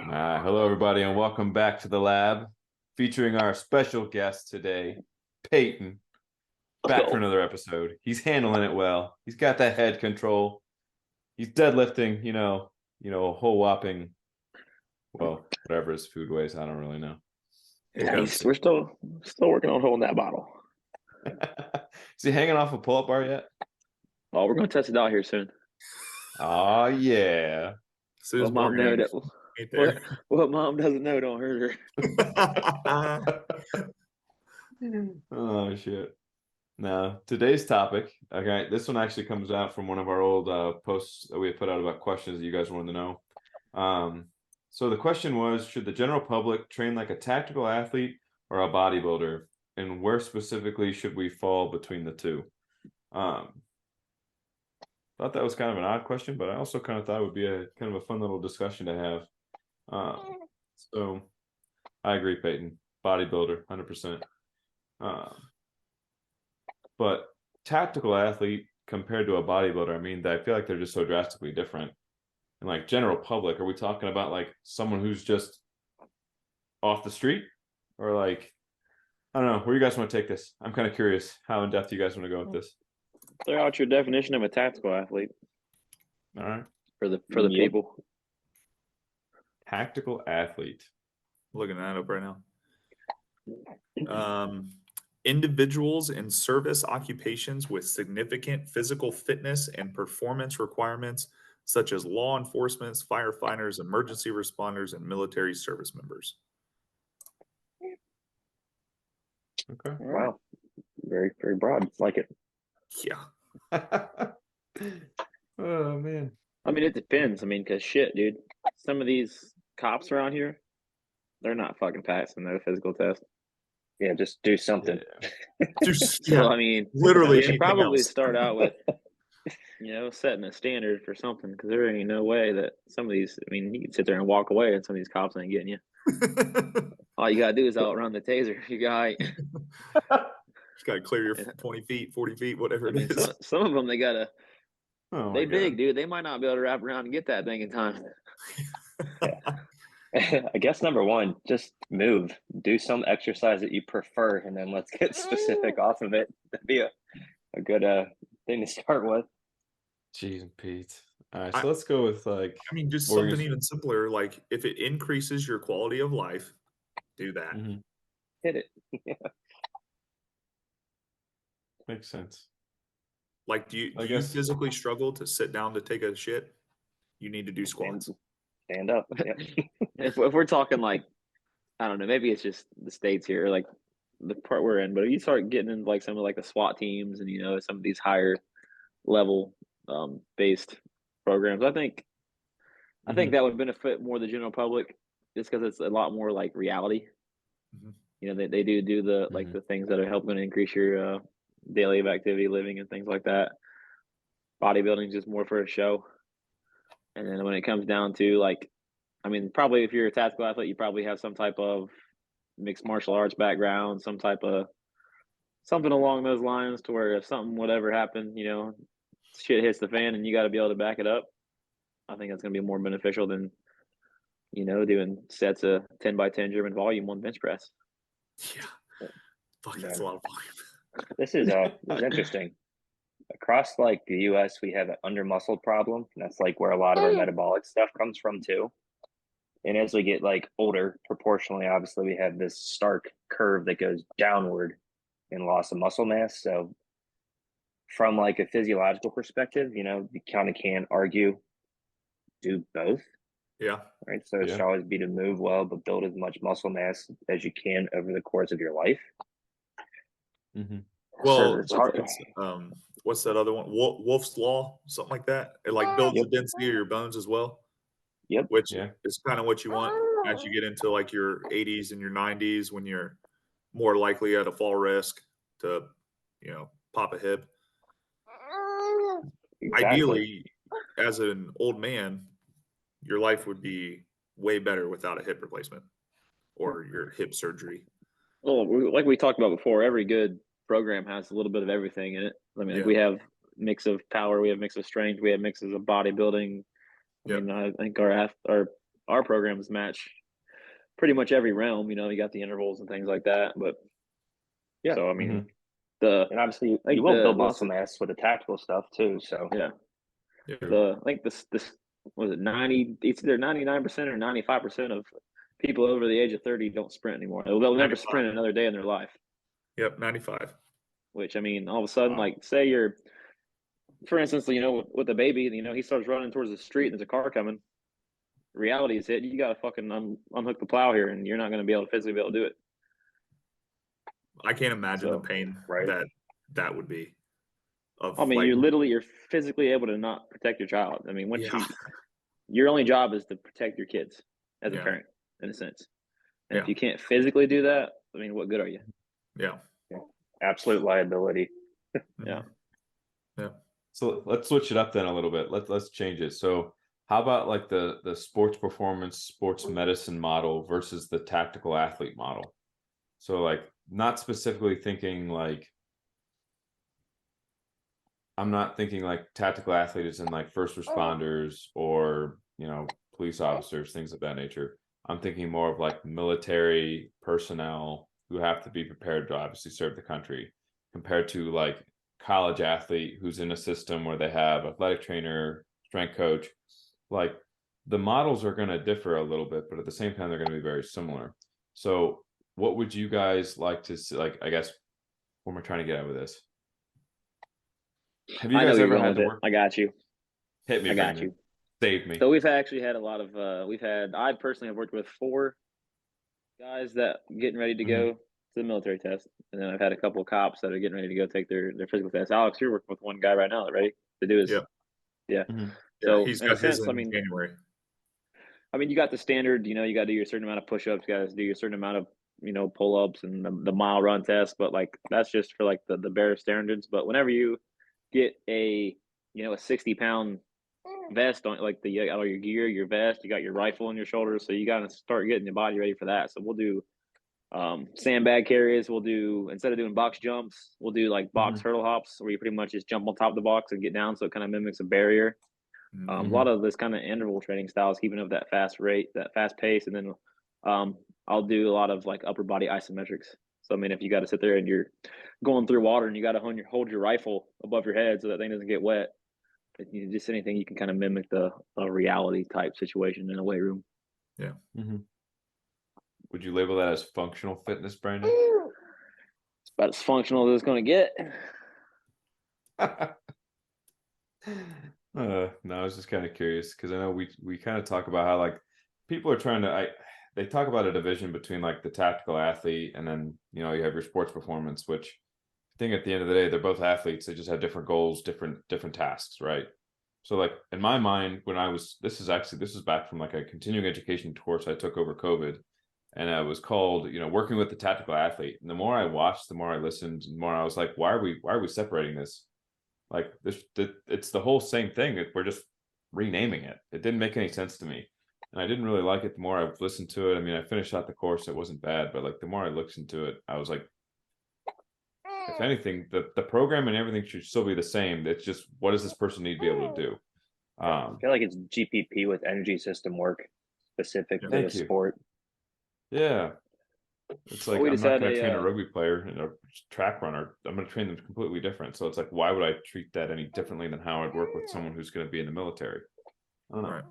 Hello, everybody, and welcome back to the lab, featuring our special guest today, Peyton, back for Oh, another episode. He's handling it well. He's got that head control. He's deadlifting, a whole whopping, well, whatever his food weighs. I don't really know. yeah, Let's see. we're still working on holding that bottle. Is he hanging off a pull-up bar yet? Oh, we're gonna test it out here soon. Oh yeah. As soon as What mom Morgan know ain't that there. what mom doesn't know don't hurt Oh shit. Now, today's topic, okay, this one actually comes out from one of our old posts that we had put out about questions that you guys wanted to know. So the question was, should the general public train like a tactical athlete or a bodybuilder? And where specifically should we fall between the two? Thought that was kind of an odd question, but I also kind of thought it would be a kind of a fun little discussion to have. So I agree, Peyton. Bodybuilder, 100%. But tactical athlete compared to a bodybuilder, I mean, I feel like they're just so drastically different. And like general public, are we talking about like someone who's just off the street, or like, I don't know, where you guys want to take this? I'm kind of curious how in depth you guys want to go with this. Throw out your definition of a tactical athlete All right. for the Yep. people. Tactical athlete. Looking that up right now. Individuals in service occupations with significant physical fitness and performance requirements, such as law enforcement, firefighters, emergency responders, and military service members. Okay. Wow. Very, very broad. Like it. Yeah. Oh man. I mean, it depends. I mean, because shit, dude. Some of these cops around here, they're not fucking passing their physical test. Yeah, just do something. Yeah. Just, So, yeah, I mean, literally we should anything probably else. start out with, setting a standard for something, because there ain't no way that some of these, I mean, you can sit there and walk away and some of these cops ain't getting you. All you gotta do is outrun the taser. You got, Just got to clear your 20 feet, 40 feet, whatever I mean, it is. some of them, they gotta, Oh my they God. big, dude. They might not be able to wrap around and get that thing in time. I guess number one, just move. Do some exercise that you prefer, and then let's get specific off of it. That'd be a good thing to start with. Jeez and Pete. All right, so let's go with like. I mean, just what we're something gonna- even simpler, like if it increases your quality of life, do that. Mhm. Hit it. Makes sense. Like, do you I guess- physically struggle to sit down to take a shit? You need to do squats. Stand up. Yeah. If we're talking like, I don't know, maybe it's just the states here, like the part we're in. But if you start getting into like some of like the SWAT teams and some of these higher level based programs, I think that would benefit more the general public, just because it's a lot more like reality. Mhm. They do the like the things that are helping to increase your daily activity living and things like that. Bodybuilding is just more for a show. And then when it comes down to like, I mean, probably if you're a tactical athlete, you probably have some type of mixed martial arts background, some type of something along those lines, to where if something would ever happen, shit hits the fan and you got to be able to back it up. I think that's going to be more beneficial than, doing sets of 10 by 10 German volume on bench press. Yeah. Fuck, that's a lot of volume. This is interesting. Across like the U.S., we have an under muscle problem. And that's like where a lot of our metabolic stuff comes from too. And as we get like older, proportionally, obviously, we have this stark curve that goes downward in loss of muscle mass. So, from like a physiological perspective, you kind of can't argue do both, Yeah. right? So it should always be to move well, but build as much muscle mass as you can over the course of your life. Well, it's hard. what's that other one? Wolf's Law, something like that. It like builds the density of your bones as well. Yep. Which is kind of what you want as you get into like your 80s and your 90s, when you're more likely at a fall risk to, pop a hip. Exactly. Ideally, as an old man, your life would be way better without a hip replacement or your hip surgery. Well, like we talked about before, every good program has a little bit of everything in it. I mean, we have mix of power, we have mix of strength, we have mixes of bodybuilding. I mean, I think our our programs match pretty much every realm. You know, you got the intervals and things like that. But Yeah. so I mean, Mhm. And obviously, like you will build the muscle mass with the tactical stuff too. So yeah, Yeah. I think this was it 90? It's either 99% or 95% of people over the age of 30 don't sprint anymore. They'll never 95. sprint another day in their life. Yep, 95. Which I mean, all of a sudden, Wow. like say you're, for instance, you know, with the baby, you know, he starts running towards the street and there's a car coming. Reality is hit. You got to fucking unhook the plow here, and you're not going to be able to physically be able to do it. I can't imagine the So, pain right. that would be. Of I mean, like, you're physically able to not protect your child. I mean, once yeah, your only job is to protect your kids as a Yeah. parent, in a sense. And if Yeah. you can't physically do that, I mean, what good are you? yeah, absolute liability. Yeah. yeah. So let's switch it up then a little bit. Let's change it. So how about like the sports performance, sports medicine model versus the tactical athlete model? So like not specifically thinking like I'm not thinking like tactical athlete is in like first responders or, you know, police officers, things of that nature. I'm thinking more of like military personnel who have to be prepared to obviously serve the country compared to like college athlete who's in a system where they have athletic trainer, strength coach. Like the models are going to differ a little bit, but at the same time, they're going to be very similar. So what would you guys like to see? Like, I guess, what am I trying to get at with this? Have you I know guys where you're ever going had with to it. work? I got you. Hit me, I got Brandon. you. Save me. So we've actually had a lot of I personally have worked with 4 guys that getting ready to go to the military test, and then I've had a couple of cops that are getting ready to go take their physical test. Alex, you're working with one guy right now that ready to do his Yeah. yeah. Mm-hmm. Yeah, So he's in a got his sense, in January. I mean, you got the standard. You know, you got to do your certain amount of push-ups. You got to do your certain amount of pull-ups and the mile run test. But like that's just for like the bare standards. But whenever you get a a 60-pound vest on, like all your gear, your vest, you got your rifle on your shoulders, so you got to start getting your body ready for that. So we'll do sandbag carries. We'll do, instead of doing box jumps, we'll do like box hurdle hops where you pretty much just jump on top of the box and get down, so it kind of mimics a barrier. A lot of this kind of interval training styles, keeping up that fast rate, that fast pace, and then I'll do a lot of like upper body isometrics. So I mean, if you got to sit there and you're going through water and you got to hold your rifle above your head so that thing doesn't get wet, just anything you can kind of mimic the reality type situation in a weight room. Yeah. Mm-hmm. Would you label that as functional fitness, Brandon? It's about as functional as it's going to get. No, I was just kind of curious because I know we kind of talk about how like people are trying to they talk about a division between like the tactical athlete and then you have your sports performance, which I think at the end of the day they're both athletes. They just have different goals, different tasks, right? So like in my mind, when this is back from like a continuing education course I took over COVID, and it was called working with the tactical athlete. And the more I watched, the more I listened, and the more I was like, why are we separating this? Like it's the whole same thing. We're just renaming it. It didn't make any sense to me, and I didn't really like it. The more I listened to it, I mean, I finished out the course. It wasn't bad, but like the more I listened to it, I was like, if anything, the program and everything should still be the same. It's just what does this person need to be able to do? I feel like it's GPP with energy system work specific to the Thank you. sport. Yeah, it's like We I'm just not had going to train a a rugby player and a track runner. I'm going to train them completely different. So it's like, why would I treat that any differently than how I'd work with someone who's going to be in the military? I don't know. Right.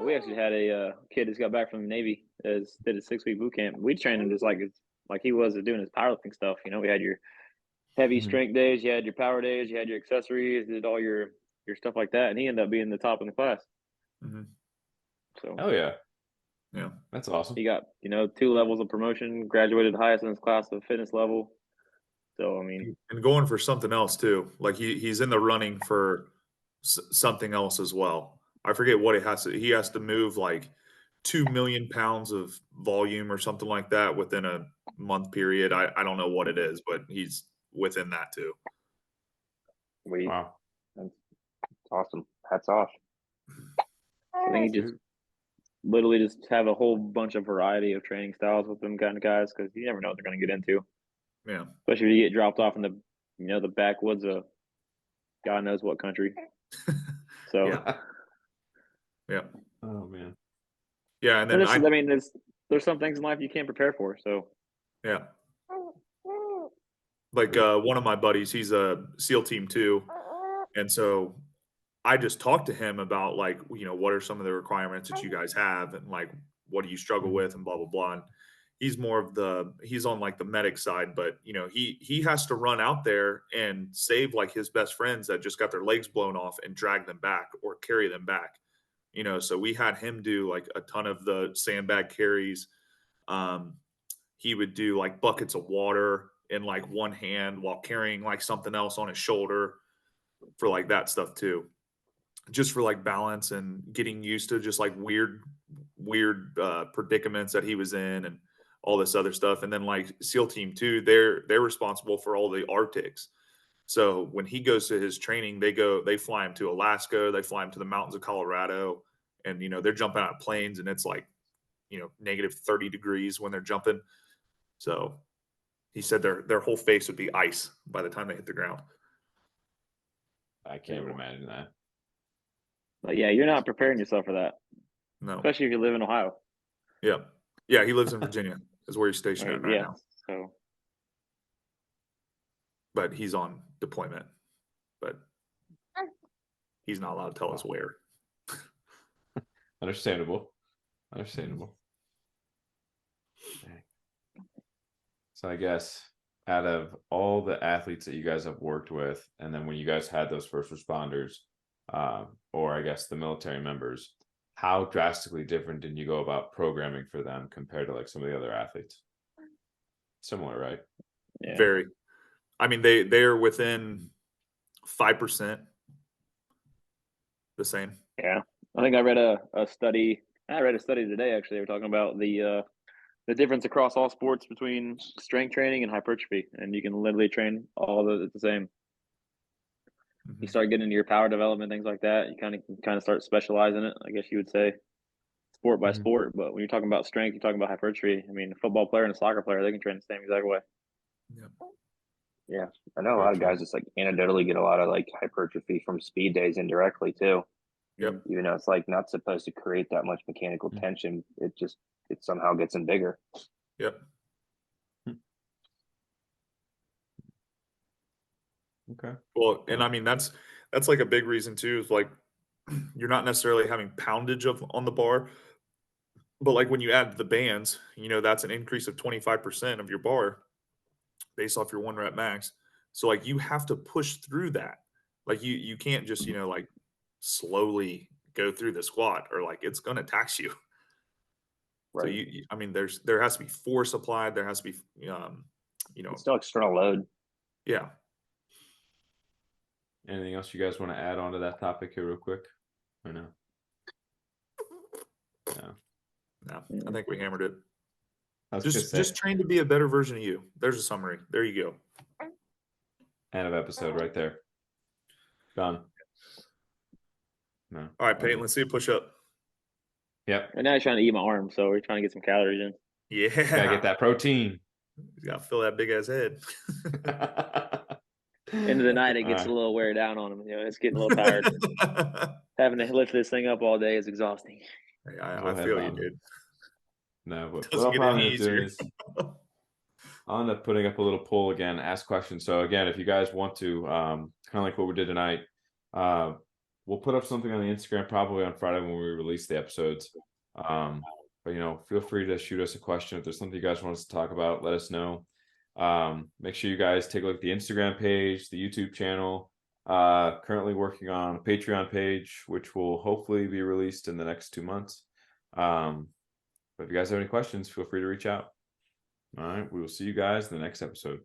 we actually had a kid who's got back from the Navy, did a 6-week boot camp. We trained him just like he was doing his powerlifting stuff. We had your heavy Mhm. strength days, you had your power days, you had your accessories, did all your stuff like that, and he ended up being the top in the class. Mhm. So Oh yeah, Yeah. that's awesome. he got 2 levels of promotion, graduated highest in his class of fitness level. So I mean, And going for something else too. Like he's in the running for something else as well. I forget what he has to move like 2 million pounds of volume or something like that within a month period. I don't know what it is, but he's within that too. Wow. That's awesome. Hats off. I think he just literally just have a whole bunch of variety of training styles with them kind of guys, because you never know what they're going to get into. Yeah. Especially if you get dropped off in the the backwoods of God knows what country. So Yeah. Yeah. Oh man. Yeah, and And then I mean, there's some things in life you can't prepare for. So yeah, like one of my buddies, he's a SEAL Team 2, and so I just talked to him about like, what are some of the requirements that you guys have, and like, what do you struggle with, and blah blah blah. And he's he's on like the medic side, but he has to run out there and save like his best friends that just got their legs blown off and drag them back or carry them back. So we had him do like a ton of the sandbag carries. Um, he would do like buckets of water in like one hand while carrying like something else on his shoulder for like that stuff too, just for like balance and getting used to just like weird predicaments that he was in and all this other stuff. And then like SEAL Team 2, they're responsible for all the Arctics. So when he goes to his training, they fly him to Alaska, they fly him to the mountains of Colorado, and they're jumping out of planes, and it's like negative 30 degrees when they're jumping. So he said their whole face would be ice by the time they hit the ground. I can't even imagine that. but yeah, you're not preparing yourself for that, No. especially if you live in Ohio. Yeah. Yeah, he lives in Virginia, is where he's stationed at right Yeah. now. So But he's on deployment. But he's not allowed to tell us where. Understandable. So I guess out of all the athletes that you guys have worked with, and then when you guys had those first responders, or I guess the military members, how drastically different did you go about programming for them compared to like some of the other athletes? Similar, right? yeah. Very. I mean, they're within 5% the same. Yeah. I think I read a study. I read a study today. Actually, they were talking about the difference across all sports between strength training and hypertrophy, and you can literally train all of it the same. You start getting into your power development, things like that. You kind of start specializing it. I guess you would say sport by sport. But when you're talking about strength, you're talking about hypertrophy. I mean, a football player and a soccer player, they can train the same exact way. Yep. Yeah, I know a lot of guys just like anecdotally get a lot of like hypertrophy from speed days indirectly too. Yep. Even though it's like not supposed to create that much mechanical tension, it somehow gets them bigger. Yep. Okay. Well, and I mean that's like a big reason too, is like you're not necessarily having poundage on the bar, but like when you add the bands, that's an increase of 25% of your bar based off your 1 rep max. So like you have to push through that. Like you can't just, like slowly go through the squat, or like it's going to tax you. Right. So I mean, there has to be force applied. There has to be, It's still external load. Yeah. Anything else you guys want to add on to that topic here real quick? Or no? No, I think we hammered it. Just train to be a better version of you. There's a summary. There you go. End of episode right there. Done. No. All right, Peyton, let's see a push up. Yep. And now he's trying to eat my arm, so we're trying to get some calories in. Yeah. Gotta get that protein. You gotta fill that big ass head. End of the night, it gets a little wear down on him. It's getting a little tired. Having to lift this thing up all day is exhausting. Hey, I feel you, dude. No, but Doesn't what get I'm any going to do easier. is I'll end up putting up a little poll again, ask questions. So again, if you guys want to, kind of like what we did tonight, we'll put up something on the Instagram probably on Friday when we release the episodes. But feel free to shoot us a question. If there's something you guys want us to talk about, let us know. Make sure you guys take a look at the Instagram page, the YouTube channel. Currently working on a Patreon page, which will hopefully be released in the next 2 months. But if you guys have any questions, feel free to reach out. All right, we will see you guys in the next episode.